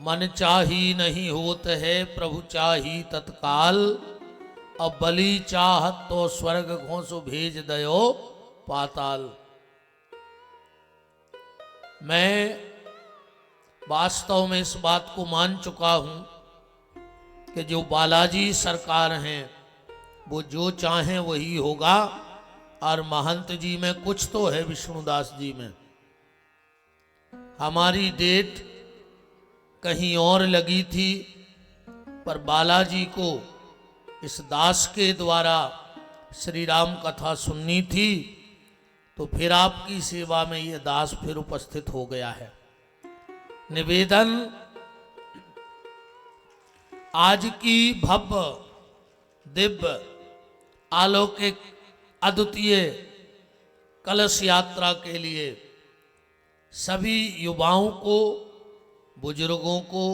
मन चाही नहीं होत है प्रभु चाही तत्काल, अब बलि चाहत तो स्वर्ग घोंसु भेज दयो पाताल। मैं वास्तव में इस बात को मान चुका हूं कि जो बालाजी सरकार हैं वो जो चाहें वही होगा, और महंत जी में कुछ तो है, विष्णुदास जी में। हमारी डेट कहीं और लगी थी, पर बालाजी को इस दास के द्वारा श्री राम कथा सुननी थी, तो फिर आपकी सेवा में ये दास फिर उपस्थित हो गया है। निवेदन, आज की भव्य दिव्य अलौकिक अद्वितीय कलश यात्रा के लिए सभी युवाओं को, बुजुर्गों को,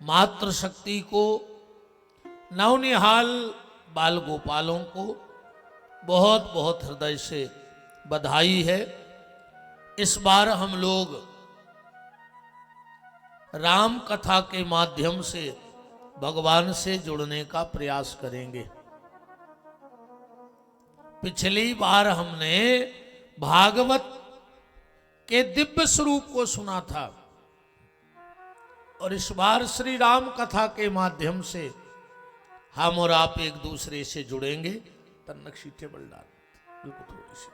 मातृशक्ति को, नवनिहाल बाल गोपालों को बहुत बहुत हृदय से बधाई है। इस बार हम लोग राम कथा के माध्यम से भगवान से जुड़ने का प्रयास करेंगे। पिछली बार हमने भागवत के दिव्य स्वरूप को सुना था, और इस बार श्री राम कथा के माध्यम से हम और आप एक दूसरे से जुड़ेंगे। तन्नक्षी टेबल डाल, बिल्कुल थोड़ी सी।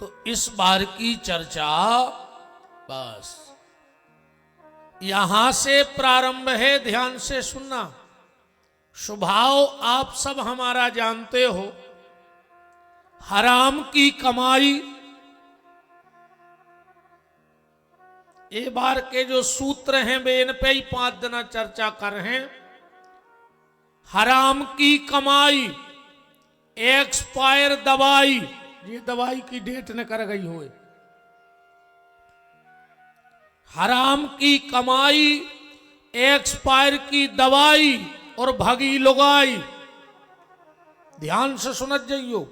तो इस बार की चर्चा बस यहां से प्रारंभ है, ध्यान से सुनना। स्वभाव आप सब हमारा जानते हो, हराम की कमाई। ये बार के जो सूत्र हैं वे इन पे ही 5 दिन चर्चा कर रहे हैं। हराम की कमाई, एक्सपायर दवाई, ये दवाई की डेट न कर गई हो। हराम की कमाई, एक्सपायर की दवाई और भगी लुगाई। ध्यान से सुनत जाइयो।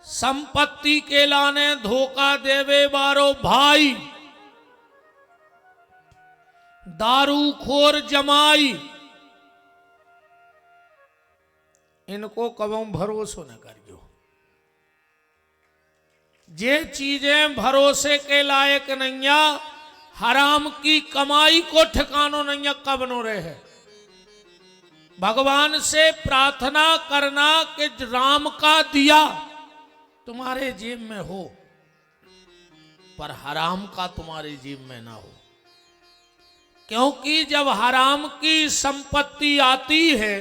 संपत्ति के लाने धोखा देवे बारो भाई, दारूखोर जमाई, इनको कबों भरोसा न करियो। ये चीजें भरोसे के लायक नहीं, हराम की कमाई को ठिकानो नहीं कब नो रहे। भगवान से प्रार्थना करना कि राम का दिया तुम्हारे जेब में हो, पर हराम का तुम्हारे जेब में ना हो। क्योंकि जब हराम की संपत्ति आती है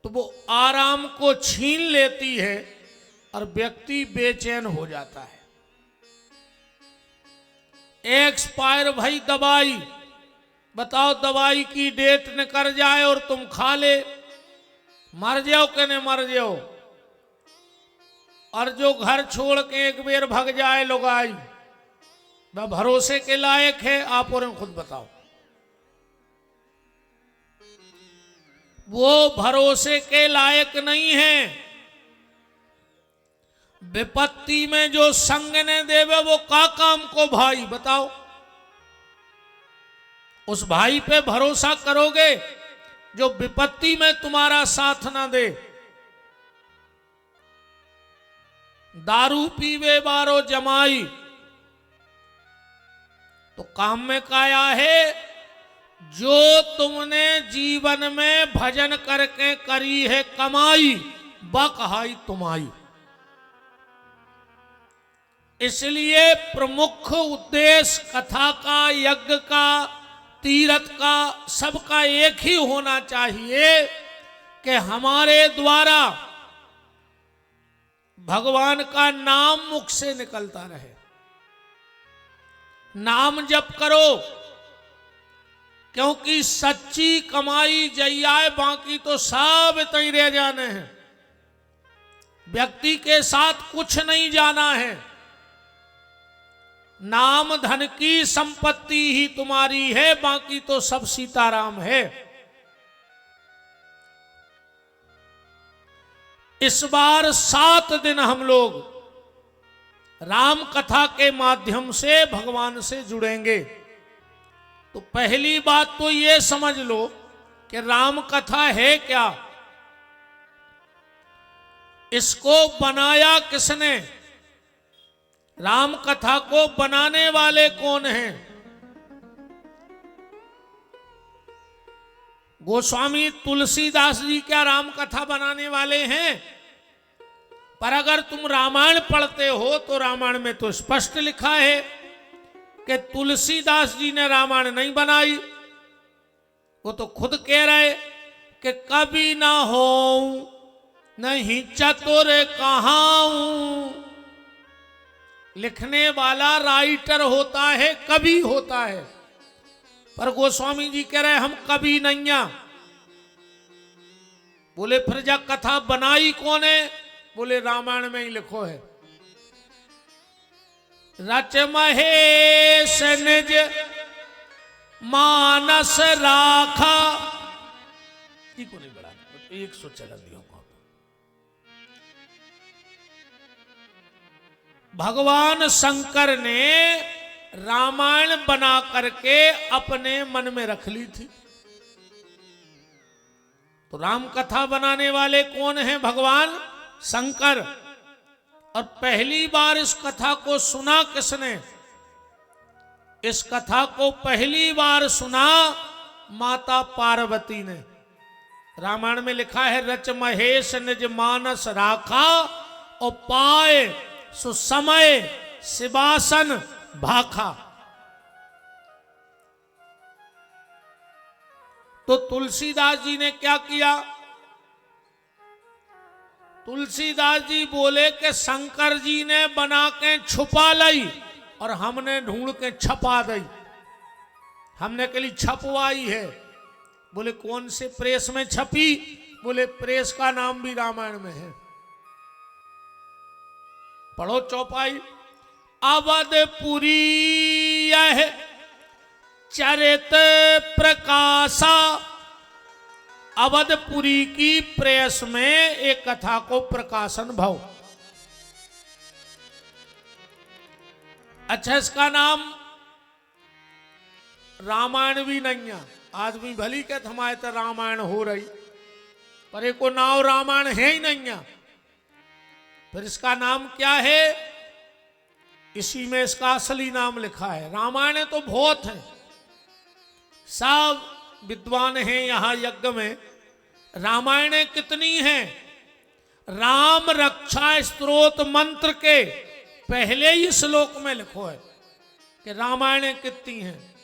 तो वो आराम को छीन लेती है और व्यक्ति बेचैन हो जाता है। एक्सपायर भाई दवाई, बताओ दवाई की डेट न कर जाए और तुम खा ले, मर जाओ कि नहीं मर जाओ। और जो घर छोड़ के एक बेर भग जाए लुगाई, वह भरोसे के लायक है? आप और खुद बताओ। वो भरोसे के लायक नहीं है। विपत्ति में जो संग ने देवे वो का काम को भाई, बताओ। उस भाई पे भरोसा करोगे जो विपत्ति में तुम्हारा साथ ना दे। दारू पीवे बारो जमाई, तो काम में काया है जो तुमने जीवन में भजन करके करी है कमाई, बकहाई तुम्हारी। इसलिए प्रमुख उद्देश्य कथा का, यज्ञ का, तीर्थ का, सबका एक ही होना चाहिए कि हमारे द्वारा भगवान का नाम मुख से निकलता रहे। नाम जप करो, क्योंकि सच्ची कमाई जइयाए, बाकी तो सब तई रह जाने हैं। व्यक्ति के साथ कुछ नहीं जाना है। नाम धन की संपत्ति ही तुम्हारी है, बाकी तो सब सीताराम है। इस बार 7 दिन हम लोग राम कथा के माध्यम से भगवान से जुड़ेंगे। तो पहली बात तो ये समझ लो कि राम कथा है क्या, इसको बनाया किसने, राम कथा को बनाने वाले कौन हैं। गोस्वामी तुलसीदास जी क्या राम कथा बनाने वाले हैं? पर अगर तुम रामायण पढ़ते हो तो रामायण में तो स्पष्ट लिखा है कि तुलसीदास जी ने रामायण नहीं बनाई। वो तो खुद कह रहे कि कभी ना हो नहीं चतुर कहाऊं। लिखने वाला राइटर होता है, कवि होता है, पर गोस्वामी जी कह रहे हम कवि नहीं है। बोले फिर जब कथा बनाई कौन है? बोले रामायण में ही लिखो है। रच महेश निज मानस राखा, को नहीं बढ़ा, 100 चलन दियो। भगवान शंकर ने रामायण बना करके अपने मन में रख ली थी। तो राम कथा बनाने वाले कौन हैं? भगवान शंकर। और पहली बार इस कथा को सुना किसने? इस कथा को पहली बार सुना माता पार्वती ने। रामायण में लिखा है रच महेश निज मानस राखा और पाए सुसमय सिवासन भाखा। तो तुलसीदास जी ने क्या किया? तुलसीदास जी बोले कि शंकर जी ने बना के छुपा लाई और हमने ढूंढ के छपा दी। हमने के लिए छपवाई है। बोले कौन से प्रेस में छपी? बोले प्रेस का नाम भी रामायण में है। पढ़ो चौपाई। अवधपुरी यह चरित प्रकाशा। अवधपुरी की प्रेस में एक कथा को प्रकाशन भाव। अच्छा, इसका नाम रामायण भी नहीं है। आदमी भली के हमारे तो रामायण हो रही, पर एक को नाव रामायण है ही नहीं है। फिर इसका नाम क्या है? इसी में इसका असली नाम लिखा है। रामायण तो बहुत है, सब विद्वान हैं यहां यज्ञ में। रामायण कितनी हैं? राम रक्षा स्तोत्र मंत्र के पहले ही श्लोक में लिखो है कि रामायण कितनी हैं।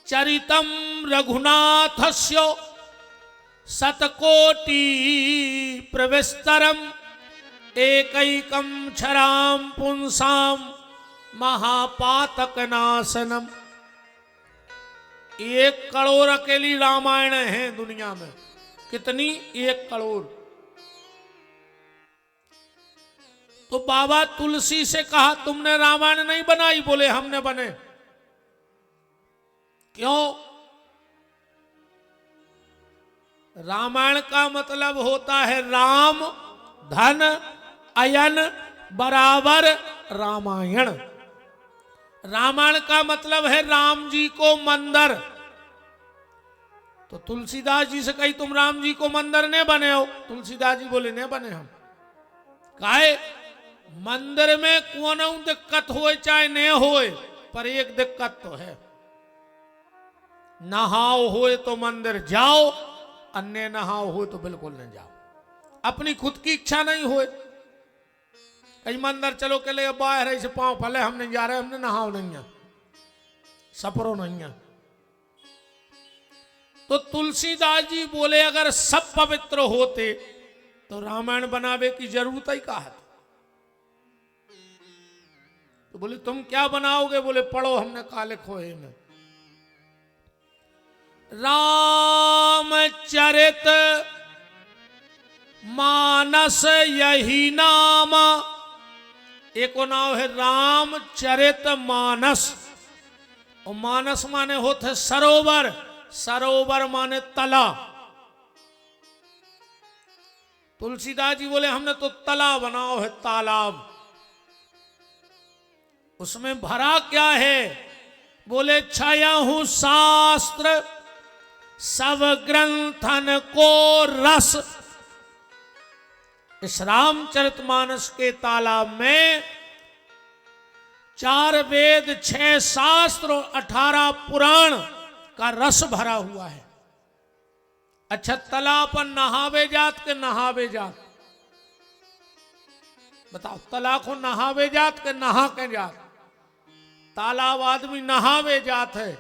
चरितम रघुनाथस्य शतकोटि प्रविस्तरम एकैकम क्षराम पुंसाम महापातक नाशनम। 1 करोड़ अकेली रामायण है दुनिया में। कितनी? 1 करोड़। तो बाबा तुलसी से कहा तुमने रामायण नहीं बनाई? बोले हमने बने। क्यों? रामायण का मतलब होता है राम धन अयन बराबर रामायण। रामायण का मतलब है राम जी को मंदिर। तो तुलसीदास जी से कही तुम राम जी को मंदिर ने बने हो? तुलसीदास जी बोले ने बने हम। काहे? मंदिर में कौन दिक्कत होए चाहे न होए, पर एक दिक्कत तो है, नहाओ होए तो मंदिर जाओ, अन्य नहाओ हो तो बिल्कुल नहीं जाओ। अपनी खुद की इच्छा नहीं होए, कहीं मंदिर चलो के लिए बाहर ऐसे पांव फले हम नहीं जा रहे, हमने नहाओ नहीं है, सपरो नहीं है। तो तुलसीदास जी बोले अगर सब पवित्र होते तो रामायण बनावे की जरूरत ही कहा था। तो बोले तुम क्या बनाओगे? बोले पढ़ो, हमने कहा लिखो है में रामचरित मानस यही नाम। एक नाम है रामचरित मानस, और मानस माने होते सरोवर, सरोवर माने तला। तुलसीदास जी बोले हमने तो तालाब बनाओ है, तालाब। उसमें भरा क्या है? बोले छाया हूं शास्त्र सब ग्रंथन को रस। इस रामचरितमानस के तालाब में 4 वेद 6 शास्त्र और 18 पुराण का रस भरा हुआ है। अच्छा, तालाब पर नहावे जात के नहावे जात? बताओ, तालाब को नहावे जात के नहा के जात? तालाब आदमी नहावे जात है।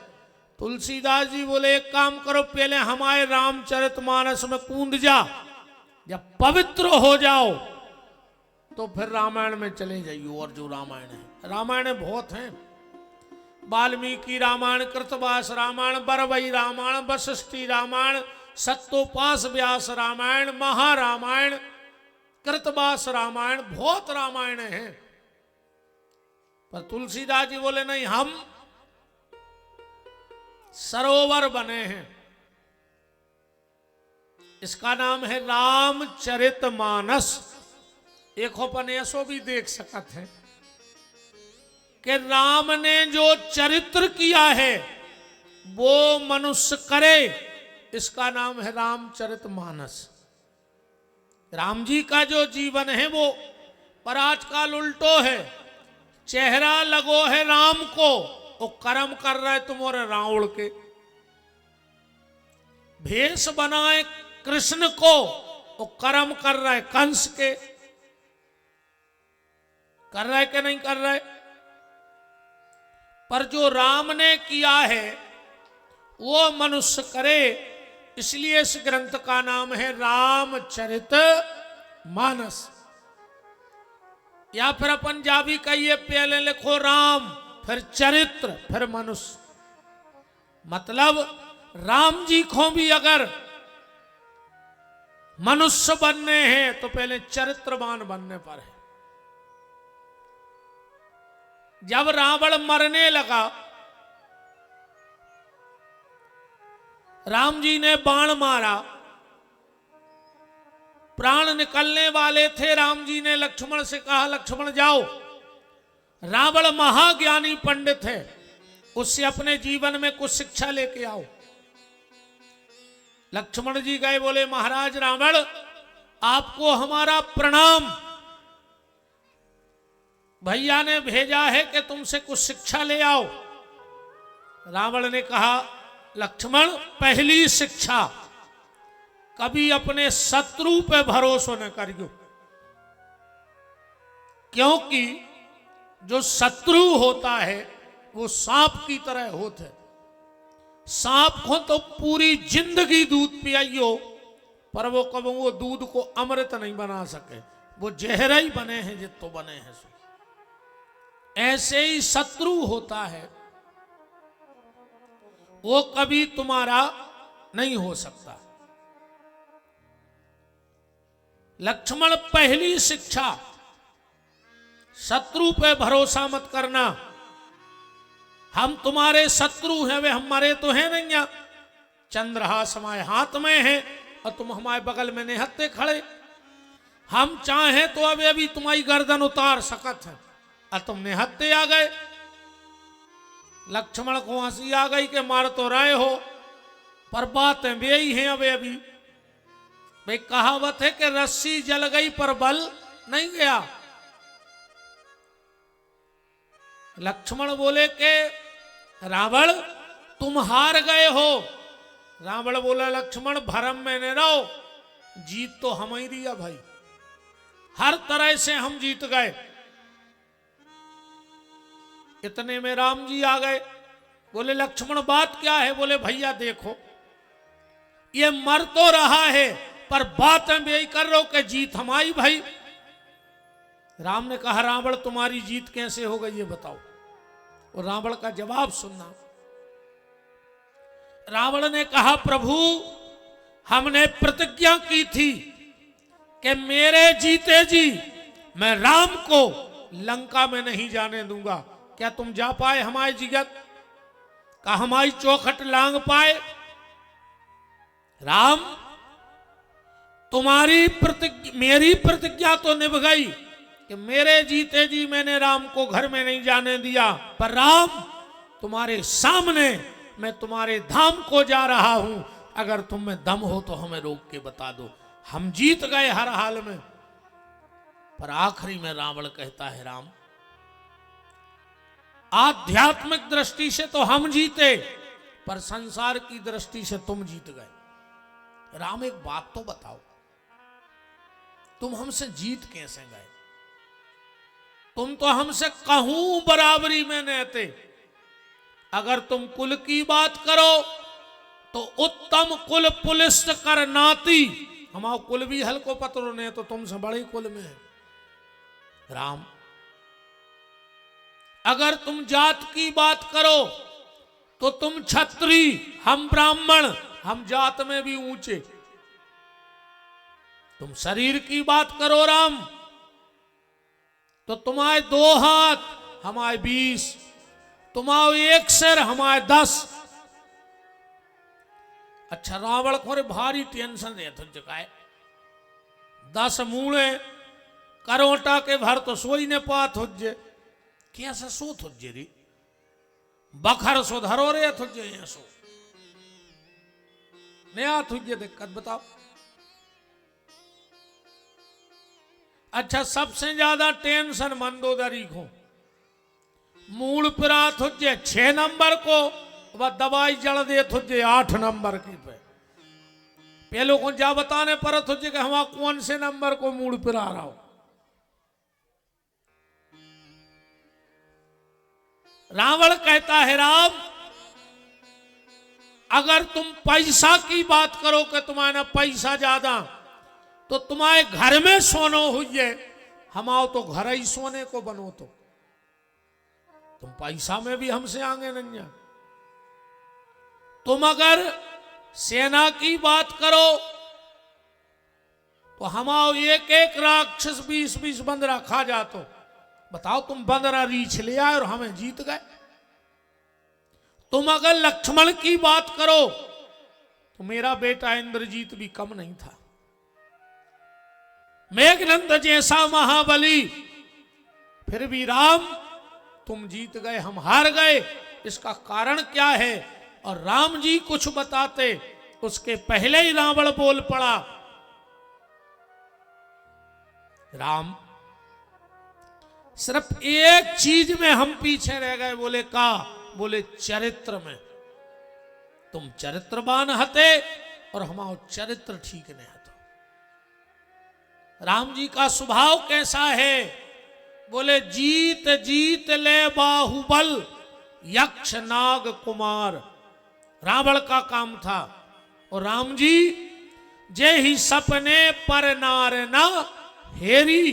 तुलसीदास जी बोले एक काम करो, पहले हमारे रामचरितमानस में कूद जा, जब पवित्र हो जाओ तो फिर रामायण में चले जाइयो। और जो रामायण है, रामायण बहुत हैं, वाल्मीकि रामायण, कृतवास रामायण, बरवई रामायण, वशिष्ठी रामायण, सत्तोपास व्यास रामायण, महारामायण, कृतवास रामायण, बहुत रामायण हैं। पर तुलसीदास जी बोले नहीं, हम सरोवर बने हैं, इसका नाम है रामचरितमानस। एक अपन ऐसो भी देख सकते हैं कि राम ने जो चरित्र किया है वो मनुष्य करे, इसका नाम है रामचरितमानस। राम जी का जो जीवन है वो, पर आजकल उल्टो है, चेहरा लगो है राम को, वो कर्म कर रहा है तुम्हारे रावण के। भेष बनाए कृष्ण को, वो कर्म कर रहा है कंस के। कर रहा है कि नहीं कर रहा है? पर जो राम ने किया है वो मनुष्य करे, इसलिए इस ग्रंथ का नाम है रामचरितमानस। या फिर अपन जा भी कहिए, पहले लिखो राम, फिर चरित्र, फिर मनुष्य। मतलब राम जी को भी अगर मनुष्य बनने हैं तो पहले चरित्रवान बनने पर है। जब रावण मरने लगा, राम जी ने बाण मारा, प्राण निकलने वाले थे। राम जी ने लक्ष्मण से कहा, लक्ष्मण जाओ, रावण महाज्ञानी पंडित है, उससे अपने जीवन में कुछ शिक्षा लेके आओ। लक्ष्मण जी गए, बोले महाराज रावण आपको हमारा प्रणाम, भैया ने भेजा है कि तुमसे कुछ शिक्षा ले आओ। रावण ने कहा, लक्ष्मण पहली शिक्षा, कभी अपने शत्रु पे भरोसा न करियो, क्योंकि जो शत्रु होता है वो सांप की तरह होता है। सांप को तो पूरी जिंदगी दूध पियाइयो, पर वो कभी वो दूध को अमृत नहीं बना सके, वो जहर ही बने हैं जितो बने हैं। ऐसे ही शत्रु होता है, वो कभी तुम्हारा नहीं हो सकता। लक्ष्मण पहली शिक्षा, शत्रु पे भरोसा मत करना। हम तुम्हारे शत्रु हैं, वे हमारे तो हैं नहीं। चंद्रहास हमारे हाथ में है और तुम हमारे बगल में निहत्ते खड़े। हम चाहें तो अभी तुम्हारी गर्दन उतार सकत है और तुम निहत्ते आ गए। लक्ष्मण को हंसी आ गई कि मार तो रहे हो, पर बातें वे ही हैं अभी। भाई कहावत है कि रस्सी जल गई पर बल नहीं गया। लक्ष्मण बोले कि रावण तुम हार गए हो। रावण बोला, लक्ष्मण भरम में न रहो, जीत तो हमारी है भाई, हर तरह से हम जीत गए। इतने में राम जी आ गए, बोले लक्ष्मण बात क्या है? बोले भैया देखो, ये मर तो रहा है पर बात हम यही कर रहे हो कि जीत हमारी भाई। राम ने कहा, रावण तुम्हारी जीत कैसे हो गई ये बताओ। और रावण का जवाब सुनना। रावण ने कहा, प्रभु हमने प्रतिज्ञा की थी कि मेरे जीते जी मैं राम को लंका में नहीं जाने दूंगा। क्या तुम जा पाए हमारे जिगत का, हमारी चौखट लांग पाए? राम तुम्हारी प्रतिज्ञा, मेरी प्रतिज्ञा तो निभ गई कि मेरे जीते जी मैंने राम को घर में नहीं जाने दिया, पर राम तुम्हारे सामने मैं तुम्हारे धाम को जा रहा हूं, अगर तुम में दम हो तो हमें रोक के बता दो। हम जीत गए हर हाल में। पर आखिरी में रावण कहता है, राम आध्यात्मिक दृष्टि से तो हम जीते, पर संसार की दृष्टि से तुम जीत गए। राम एक बात तो बताओ, तुम हमसे जीत कैसे गए? तुम तो हमसे कहूं बराबरी में नहीं थे। अगर तुम कुल की बात करो तो उत्तम कुल पुलिस कर नाती, हमारा कुल भी हल्को पत्रों ने तो तुमसे बड़े कुल में है। राम अगर तुम जात की बात करो तो तुम क्षत्रिय, हम ब्राह्मण, हम जात में भी ऊंचे। तुम शरीर की बात करो राम, तो तुम्हारे 2 हाथ, हमारे 20, तुम्हारे 1 सिर, हमारे 10। अच्छा रावण को भारी टेंशन है तुझ जगाए। 10 मूले करोटा के भर तो सोई ने पात हुज्जे, कैसे सो थुज्जे री बखर सो धरो रे थुज्जे ये सो नया थुज्जे दिक्कत बताओ। अच्छा सबसे ज्यादा टेंशन मंदोदरी को, मूल पिरा थुज्जे 6 नंबर को, वह दवाई जड़ दे थुज्जे 8 नंबर की पे। पहले को जा बताने पर थुज्जे कि हम कौन से नंबर को मूल पिरा रहा हो। रावण कहता है, राम अगर तुम पैसा की बात करो कि तुम्हारा पैसा ज्यादा, तो तुम्हारे घर में सोनो हुई, हमाओ तो घर ही सोने को बनो। तो तुम पैसा में भी हमसे आगे नहीं जा। तुम अगर सेना की बात करो तो हमाओ 1-1 राक्षस 20-20 बंदरा खा जातो। बताओ तुम बंदरा रीछ ले आए और हमें जीत गए। तुम अगर लक्ष्मण की बात करो तो मेरा बेटा इंद्रजीत भी कम नहीं था। मेघनंद जैसा महाबली, फिर भी राम तुम जीत गए, हम हार गए। इसका कारण क्या है? और राम जी कुछ बताते उसके पहले ही रावण बोल पड़ा, राम सिर्फ एक चीज में हम पीछे रह गए। बोले का? बोले चरित्र में। तुम चरित्रवान हते और हमारा चरित्र ठीक नहीं हतो। राम जी का स्वभाव कैसा है? बोले जीत जीत ले बाहुबल यक्ष नाग कुमार। रावण का काम था। और राम जी जे ही सपने पर नार ना हेरी,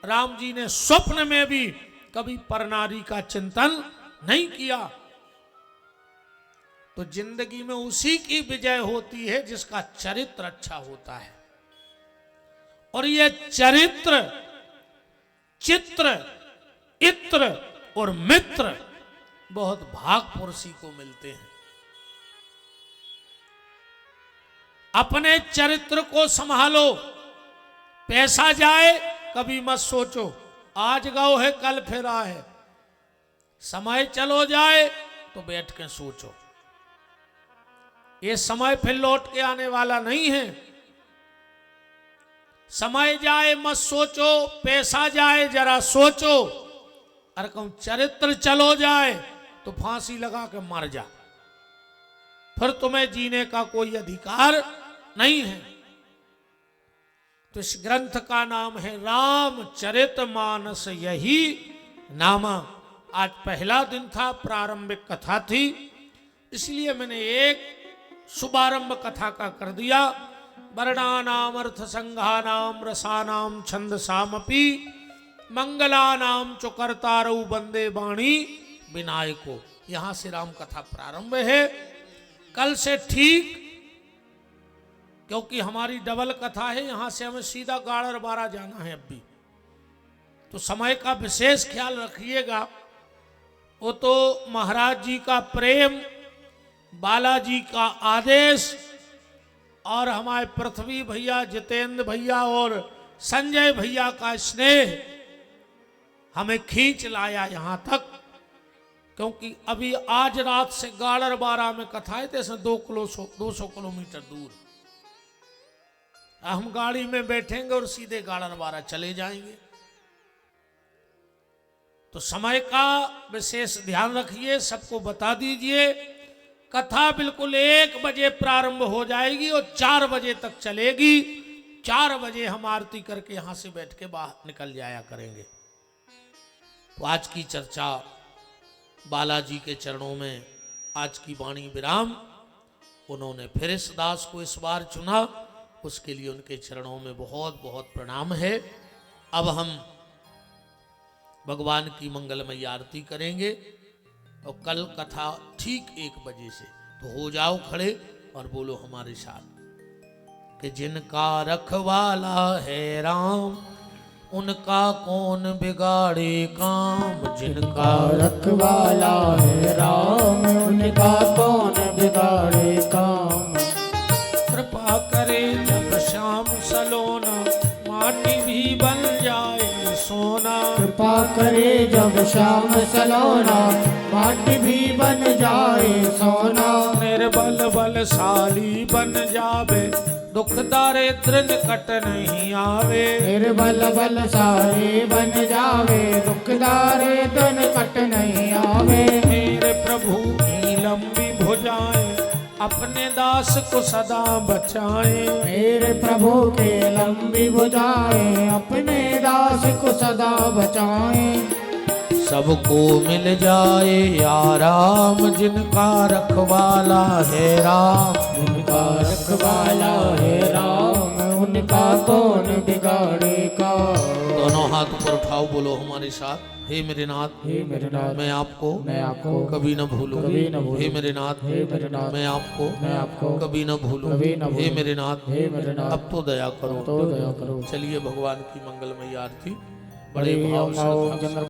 राम जी ने स्वप्न में भी कभी परनारी का चिंतन नहीं किया। तो जिंदगी में उसी की विजय होती है जिसका चरित्र अच्छा होता है। और ये चरित्र, चित्र, इत्र और मित्र बहुत भाग पुरुषी को मिलते हैं। अपने चरित्र को संभालो। पैसा जाए कभी मत सोचो, आज गाओ है कल फिर है। समय चलो जाए तो बैठ के सोचो, ये समय फिर लौट के आने वाला नहीं है। समय जाए मत सोचो, पैसा जाए जरा सोचो। अरे कहूं चरित्र चलो जाए तो फांसी लगा के मर जा, फिर तुम्हें जीने का कोई अधिकार नहीं है। तो इस ग्रंथ का नाम है रामचरितमानस, यही नामा। आज पहला दिन था, प्रारंभिक कथा थी, इसलिए मैंने एक शुभारंभ कथा का कर दिया। वर्णानाम अर्थ संघानाम रसानाम छंदसामपि मंगलानाम चुकर्तारौ वंदे वाणी विनायको। यहां से राम कथा प्रारंभ है। कल से ठीक, क्योंकि हमारी डबल कथा है, यहां से हमें सीधा गाड़र बारा जाना है। अब भी तो समय का विशेष ख्याल रखिएगा। वो तो महाराज जी का प्रेम, बालाजी का आदेश और हमारे पृथ्वी भैया, जितेंद्र भैया और संजय भैया का स्नेह हमें खींच लाया यहां तक, क्योंकि अभी आज रात से गाड़र बारा में कथाएं थे 200 किलोमीटर दूर। हम गाड़ी में बैठेंगे और सीधे गाड़र बारा चले जाएंगे। तो समय का विशेष ध्यान रखिए, सबको बता दीजिए। कथा बिल्कुल 1 बजे प्रारंभ हो जाएगी और 4 बजे तक चलेगी। 4 बजे हम आरती करके यहां से बैठ के बाहर निकल जाया करेंगे। तो आज की चर्चा बालाजी के चरणों में, आज की वाणी विराम। उन्होंने फिर इस दास को इस बार चुना, उसके लिए उनके चरणों में बहुत बहुत प्रणाम है। अब हम भगवान की मंगलमयी आरती करेंगे और कल कथा ठीक 1 बजे से। तो हो जाओ खड़े और बोलो हमारे साथ कि जिनका रखवाला है राम, उनका कौन बिगाड़े काम। जिनका रखवाला है राम, उनका कौन बिगाड़े काम। कृपा करे जब श्याम सलोना, माटी भी बन जाए सोना। कृपा करे जब श्याम सलोना, माटी भी बन जाए सोना। निर्बल बलशाली बन जावे, दुख दारिद्र निकट नहीं आवे। निर्बल बलशाली बन जावे, दुख दारिद्र निकट नहीं आवे। मेरे प्रभु की लंबी भुजाएं, अपने दास को सदा बचाए। मेरे प्रभु के लंबी भुजाएं, अपने दास को सदा बचाएं। सबको मिल जाए आराम, जिनका रखवाला है राम। जिनका रखवाला है राम, उनका कौन बिगाड़ेगा। दोनों हाथ ऊपर उठाओ, बोलो हमारे साथ। हे मेरे नाथ, हे मेरे नाथ, मैं आपको कभी न भूलूं। कभी न भूलूं। हे मेरे नाथ, हे मेरे नाथ, मैं आपको कभी न भूलूं। कभी न हे भूलूं। मेरे नाथ, हे मेरे नाथ, अब तो दया करो। तो दया करो। चलिए भगवान की मंगलमयी आरती बड़े हरि भाव ओम श्रद्धा से। चंद्र